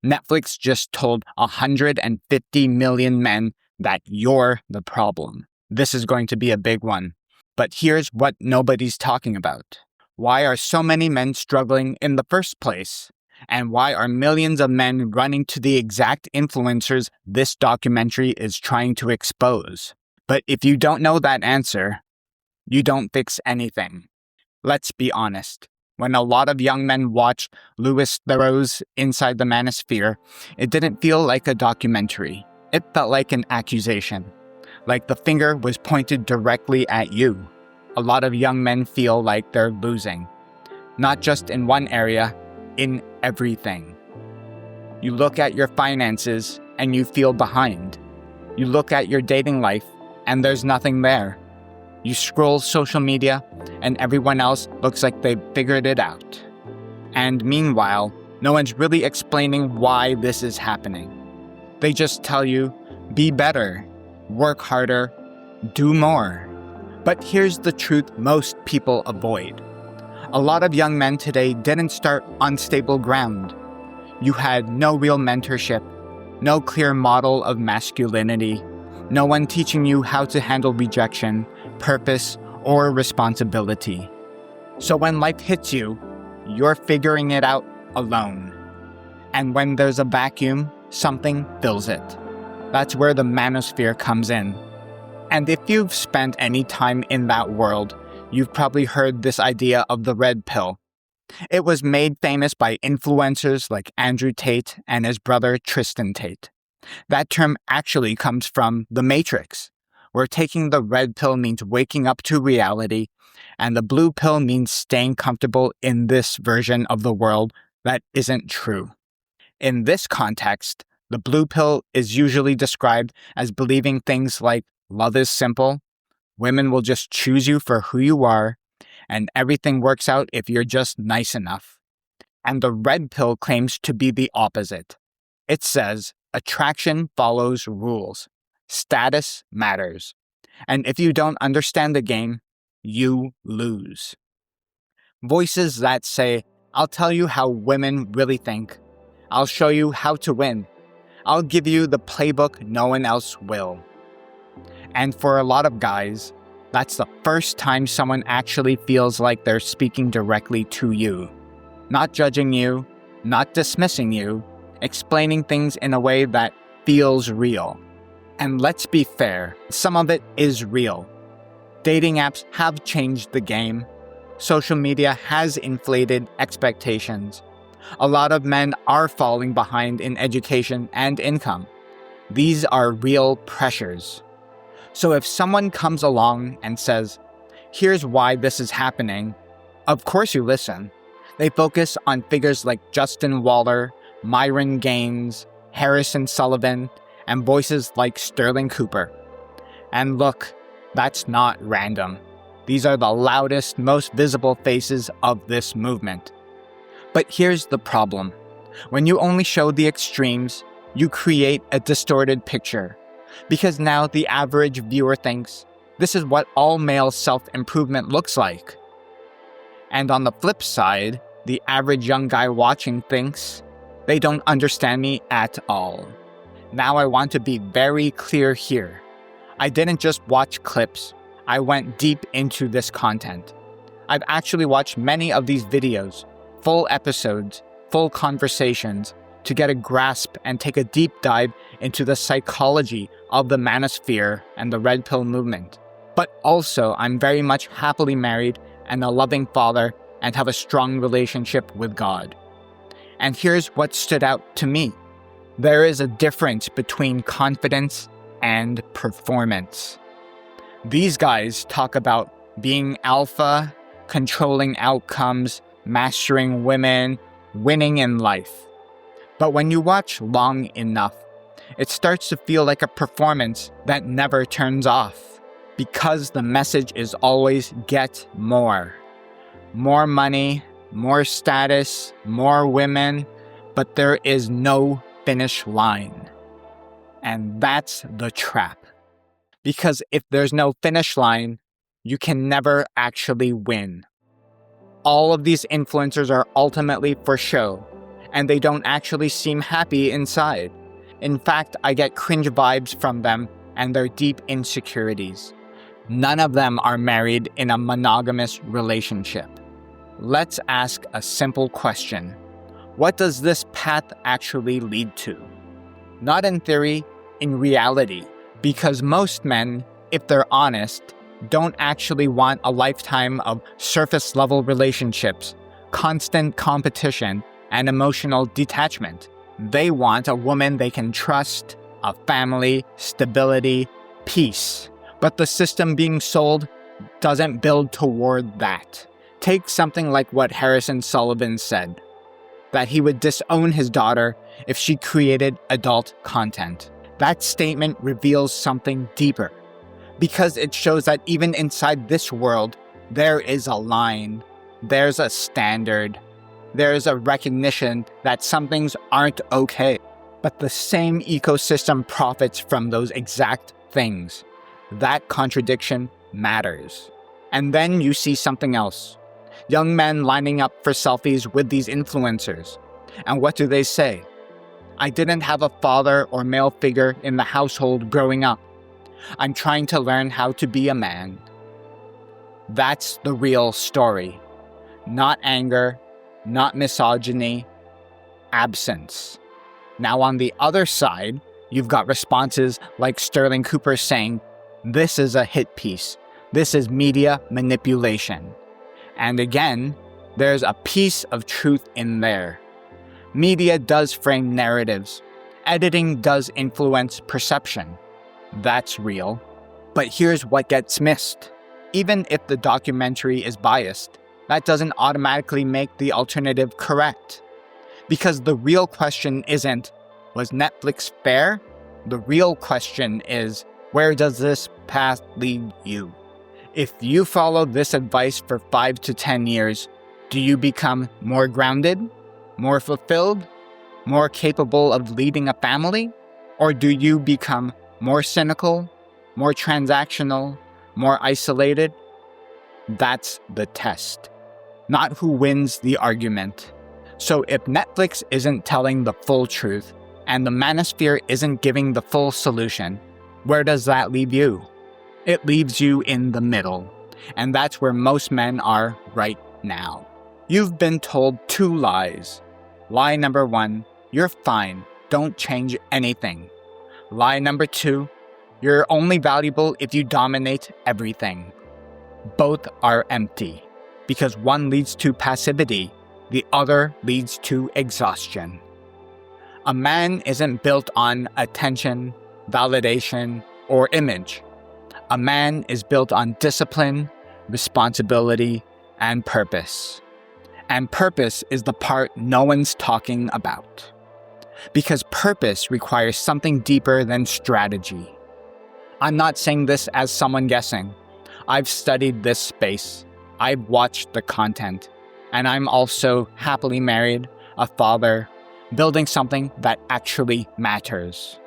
Netflix just told 150 million men that you're the problem. This is going to be a big one. But here's what nobody's talking about. Why are so many men struggling in the first place? And why are millions of men running to the exact influencers this documentary is trying to expose? But if you don't know that answer, you don't fix anything. Let's be honest. When a lot of young men watched Louis Theroux's Inside the Manosphere, it didn't feel like a documentary. It felt like an accusation. Like the finger was pointed directly at you. A lot of young men feel like they're losing. Not just in one area, in everything. You look at your finances and you feel behind. You look at your dating life and there's nothing there. You scroll social media and everyone else looks like they've figured it out. And meanwhile, no one's really explaining why this is happening. They just tell you, be better, work harder, do more. But here's the truth most people avoid. A lot of young men today didn't start on stable ground. You had no real mentorship, no clear model of masculinity, no one teaching you how to handle rejection, purpose, or responsibility. So when life hits you, you're figuring it out alone. And when there's a vacuum, something fills it. That's where the manosphere comes in. And if you've spent any time in that world, you've probably heard this idea of the red pill. It was made famous by influencers like Andrew Tate and his brother Tristan Tate. That term actually comes from The Matrix, where taking the red pill means waking up to reality, and the blue pill means staying comfortable in this version of the world that isn't true. In this context, the blue pill is usually described as believing things like love is simple, women will just choose you for who you are, and everything works out if you're just nice enough. And the red pill claims to be the opposite. It says, attraction follows rules. Status matters. And if you don't understand the game, you lose. Voices that say, I'll tell you how women really think. I'll show you how to win. I'll give you the playbook no one else will. And for a lot of guys, that's the first time someone actually feels like they're speaking directly to you. Not judging you, not dismissing you, explaining things in a way that feels real. And let's be fair, some of it is real. Dating apps have changed the game. Social media has inflated expectations. A lot of men are falling behind in education and income. These are real pressures. So if someone comes along and says, here's why this is happening, of course you listen. They focus on figures like Justin Waller, Myron Gaines, Harrison Sullivan, and voices like Sterling Cooper. And look, that's not random. These are the loudest, most visible faces of this movement. But here's the problem. When you only show the extremes, you create a distorted picture. Because now the average viewer thinks, this is what all male self-improvement looks like. And on the flip side, the average young guy watching thinks, they don't understand me at all. Now I want to be very clear here. I didn't just watch clips. I went deep into this content. I've actually watched many of these videos, full episodes, full conversations, to get a grasp and take a deep dive into the psychology of the manosphere and the red pill movement. But also, I'm very much happily married and a loving father and have a strong relationship with God. And here's what stood out to me. There is a difference between confidence and performance. These guys talk about being alpha, controlling outcomes, mastering women, winning in life. But when you watch long enough, it starts to feel like a performance that never turns off. Because the message is always get more. More money, more status, more women, but there is no finish line. And that's the trap. Because if there's no finish line, you can never actually win. All of these influencers are ultimately for show. and they don't actually seem happy inside. In fact, I get cringe vibes from them and their deep insecurities. None of them are married in a monogamous relationship. Let's ask a simple question. What does this path actually lead to? Not in theory, in reality, because most men, if they're honest, don't actually want a lifetime of surface-level relationships, constant competition, and emotional detachment. They want a woman they can trust, a family, stability, peace. But the system being sold doesn't build toward that. Take something like what Harrison Sullivan said, that he would disown his daughter if she created adult content. That statement reveals something deeper, because it shows that even inside this world, there is a line, there's a standard, there's a recognition that some things aren't okay. But the same ecosystem profits from those exact things. That contradiction matters. And then you see something else. Young men lining up for selfies with these influencers. And what do they say? I didn't have a father or male figure in the household growing up. I'm trying to learn how to be a man. That's the real story. Not anger, not misogyny, absence. Now on the other side, you've got responses like Sterling Cooper saying, this is a hit piece. This is media manipulation. And again, there's a piece of truth in there. Media does frame narratives. Editing does influence perception. That's real. But here's what gets missed. Even if the documentary is biased, that doesn't automatically make the alternative correct. Because the real question isn't, was Netflix fair? The real question is, where does this path lead you? If you follow this advice for 5 to 10 years, do you become more grounded, more fulfilled, more capable of leading a family? Or do you become more cynical, more transactional, more isolated? That's the test, not who wins the argument. So if Netflix isn't telling the full truth, and the Manosphere isn't giving the full solution, where does that leave you? It leaves you in the middle, and that's where most men are right now. You've been told 2 lies. Lie number 1, you're fine, don't change anything. Lie number 2, you're only valuable if you dominate everything. Both are empty, because one leads to passivity, the other leads to exhaustion. A man isn't built on attention, validation, or image. A man is built on discipline, responsibility, and purpose. And purpose is the part no one's talking about. Because purpose requires something deeper than strategy. I'm not saying this as someone guessing. I've studied this space. I've watched the content. And I'm also happily married, a father, building something that actually matters.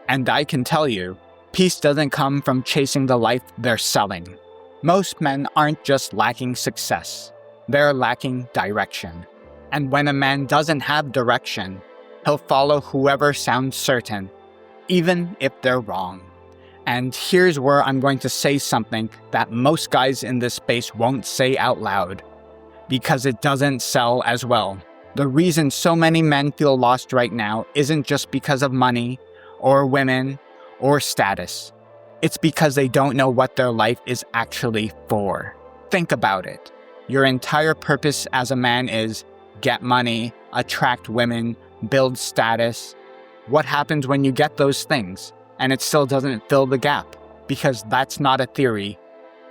And I can tell you, peace doesn't come from chasing the life they're selling. Most men aren't just lacking success, they're lacking direction. And when a man doesn't have direction, he'll follow whoever sounds certain, even if they're wrong. And here's where I'm going to say something that most guys in this space won't say out loud, because it doesn't sell as well. The reason so many men feel lost right now isn't just because of money, or women, or status. It's because they don't know what their life is actually for. Think about it. Your entire purpose as a man is get money, attract women, build status. What happens when you get those things and it still doesn't fill the gap? Because that's not a theory.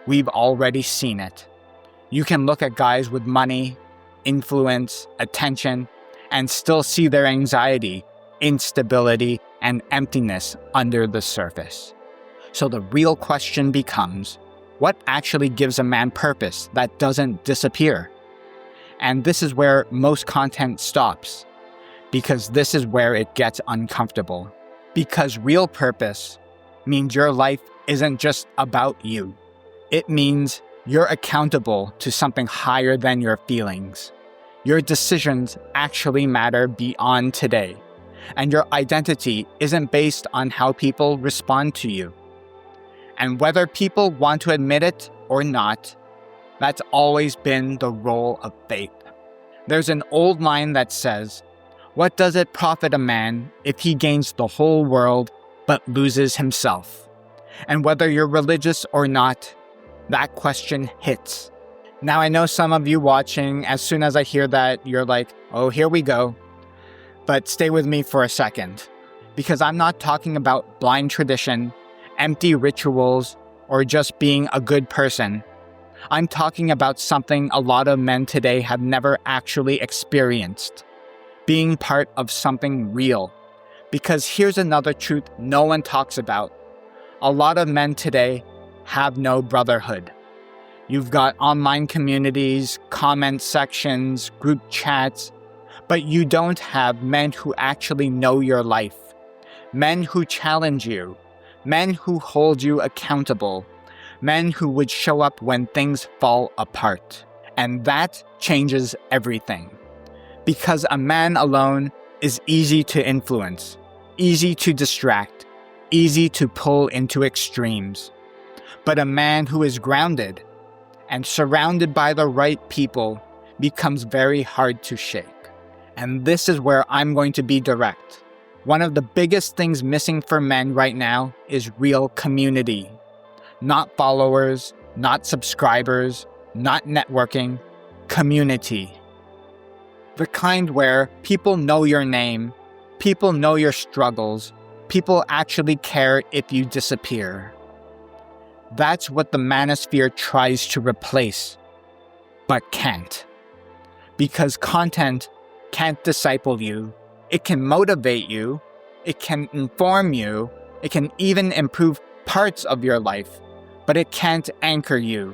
We've already seen it. You can look at guys with money, influence, attention, and still see their anxiety, instability, and emptiness under the surface. So the real question becomes, what actually gives a man purpose that doesn't disappear? And this is where most content stops, because this is where it gets uncomfortable. Because real purpose means your life isn't just about you. It means you're accountable to something higher than your feelings. Your decisions actually matter beyond today, and your identity isn't based on how people respond to you. And whether people want to admit it or not, that's always been the role of faith. There's an old line that says, "What does it profit a man if he gains the whole world but loses himself?" And whether you're religious or not, that question hits. Now I know some of you watching, as soon as I hear that, you're like, oh, here we go. But stay with me for a second, because I'm not talking about blind tradition, empty rituals, or just being a good person. I'm talking about something a lot of men today have never actually experienced. Being part of something real. Because here's another truth no one talks about. A lot of men today have no brotherhood. You've got online communities, comment sections, group chats, but you don't have men who actually know your life. Men who challenge you. Men who hold you accountable. Men who would show up when things fall apart. And that changes everything. Because a man alone is easy to influence, easy to distract, easy to pull into extremes. But a man who is grounded and surrounded by the right people becomes very hard to shake. And this is where I'm going to be direct. One of the biggest things missing for men right now is real community. Not followers, not subscribers, not networking, community. The kind where people know your name, people know your struggles, people actually care if you disappear. That's what the Manosphere tries to replace, but can't. Because content can't disciple you, it can motivate you, it can inform you, it can even improve parts of your life, but it can't anchor you.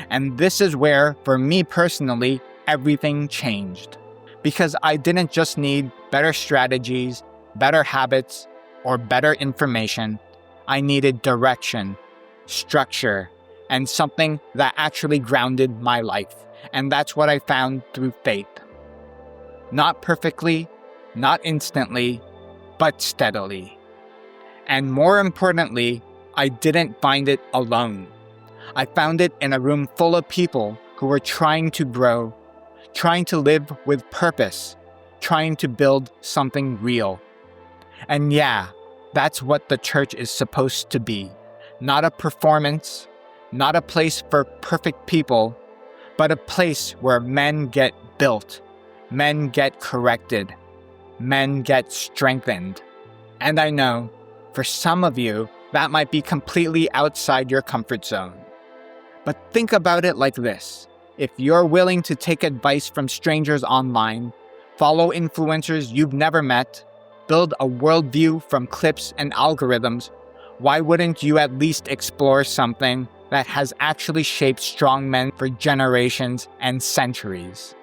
And this is where, for me personally, everything changed. Because I didn't just need better strategies, better habits, or better information. I needed direction, structure, and something that actually grounded my life. And that's what I found through faith. Not perfectly, not instantly, but steadily. And more importantly, I didn't find it alone. I found it in a room full of people who were trying to grow, trying to live with purpose, trying to build something real. And yeah, that's what the church is supposed to be. Not a performance, not a place for perfect people, but a place where men get built, men get corrected, men get strengthened. And I know, for some of you, that might be completely outside your comfort zone. But think about it like this. If you're willing to take advice from strangers online, follow influencers you've never met, build a worldview from clips and algorithms, why wouldn't you at least explore something that has actually shaped strong men for generations and centuries?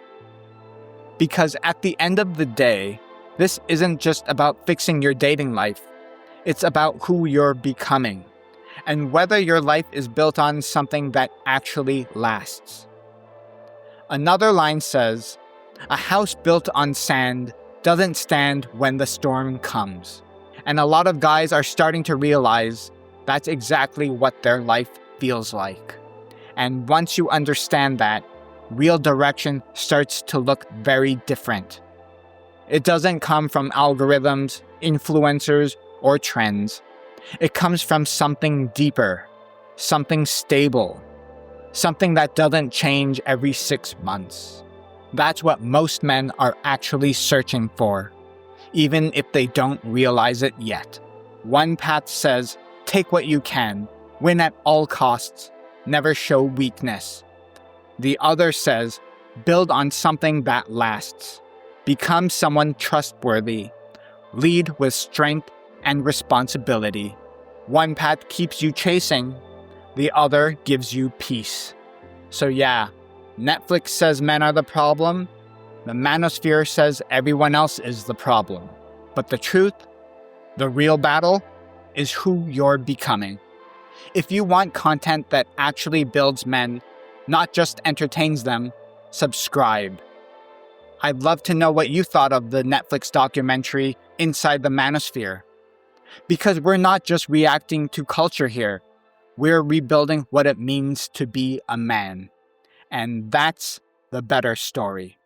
Because at the end of the day, this isn't just about fixing your dating life. It's about who you're becoming, and whether your life is built on something that actually lasts. Another line says, "A house built on sand doesn't stand when the storm comes." And a lot of guys are starting to realize that's exactly what their life feels like. And once you understand that, real direction starts to look very different. It doesn't come from algorithms, influencers, or trends. It comes from something deeper, something stable, something that doesn't change every 6 months. That's what most men are actually searching for, even if they don't realize it yet. One path says, take what you can, win at all costs, never show weakness. The other says, build on something that lasts, become someone trustworthy, lead with strength and responsibility. One path keeps you chasing, the other gives you peace. So yeah, Netflix says men are the problem, the Manosphere says everyone else is the problem. But the truth, the real battle, is who you're becoming. If you want content that actually builds men, not just entertains them, subscribe. I'd love to know what you thought of the Netflix documentary Inside the Manosphere. Because we're not just reacting to culture here, we're rebuilding what it means to be a man. And that's the better story.